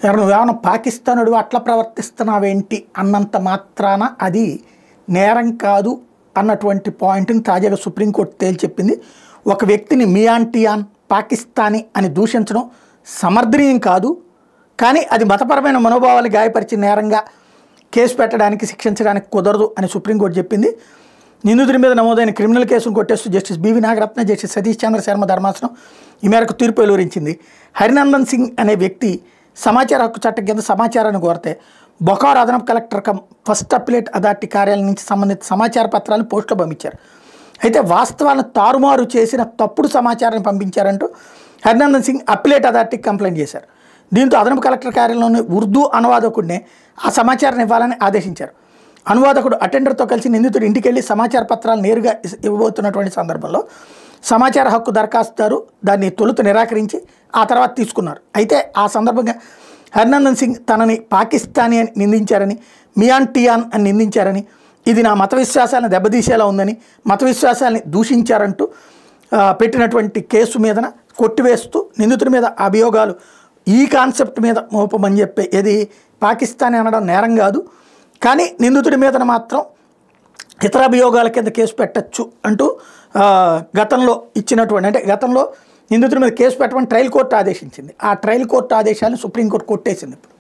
నువ్వేమన్నా పాకిస్తానుడు అట్లా ప్రవర్తిస్తున్నావేంటి అన్నంత మాత్రాన అది నేరం కాదు అన్నటువంటి పాయింట్ని తాజాగా సుప్రీంకోర్టు తేల్చెప్పింది. ఒక వ్యక్తిని మియాన్ పాకిస్తానీ అని దూషించడం సమర్థనీయం కాదు, కానీ అది మతపరమైన మనోభావాలు గాయపరిచి నేరంగా కేసు పెట్టడానికి శిక్షించడానికి కుదరదు అని సుప్రీంకోర్టు చెప్పింది. నిందితుడి మీద నమోదైన క్రిమినల్ కేసును కొట్టేస్తూ justice B V Nagarathna, justice Satish Chandra Sharma ధర్మాసనం ఈ మేరకు తీర్పు వెలువరించింది. హరినందన్ సింగ్ అనే వ్యక్తి సమాచార హక్కు చట్టం కింద సమాచారాన్ని కోరితే బొకారో అదనపు కలెక్టర్ ఫస్ట్ అప్పిలేట్ అథారిటీ కార్యాలయం నుంచి సంబంధిత సమాచార పత్రాలను పోస్టులో పంపించారు. అయితే వాస్తవాలను తారుమారు చేసిన తప్పుడు సమాచారాన్ని పంపించారంటూ హరినందన్ సింగ్ అప్పిలేట్ అథారిటీకి కంప్లైంట్ చేశారు. దీంతో అదనపు కలెక్టర్ కార్యాలయంలోని ఉర్దూ అనువాదకుడినే ఆ సమాచారాన్ని ఇవ్వాలని ఆదేశించారు. అనువాదకుడు అటెండర్తో కలిసి నిందితుడు ఇంటికి వెళ్ళి సమాచార పత్రాలు నేరుగా ఇవ్వబోతున్నటువంటి సందర్భంలో సమాచార హక్కు దరఖాస్తుదారు దాన్ని తొలుత నిరాకరించి ఆ తర్వాత తీసుకున్నారు. అయితే ఆ సందర్భంగా హరినందన్ సింగ్ తనని పాకిస్తానీ అని నిందించారని, మియాన్ అని నిందించారని, ఇది నా మత విశ్వాసాలను దెబ్బతీసేలా ఉందని, మత విశ్వాసాలని దూషించారంటూ పెట్టినటువంటి కేసు మీదన కొట్టివేస్తూ నిందితుడి మీద అభియోగాలు ఈ కాన్సెప్ట్ మీద మోపమని చెప్పే ఏది పాకిస్తానీ అనడం నేరం కాదు, కానీ నిందితుడి మీదన మాత్రం ఇతర అభియోగాల కింద కేసు పెట్టచ్చు అంటూ గతంలో ఇచ్చినటువంటి, అంటే గతంలో నిందితుడి మీద కేసు పెట్టమని ట్రయల్ కోర్టు ఆదేశించింది. ఆ ట్రయల్ కోర్టు ఆదేశాలను సుప్రీంకోర్టు కొట్టేసింది. ఇప్పుడు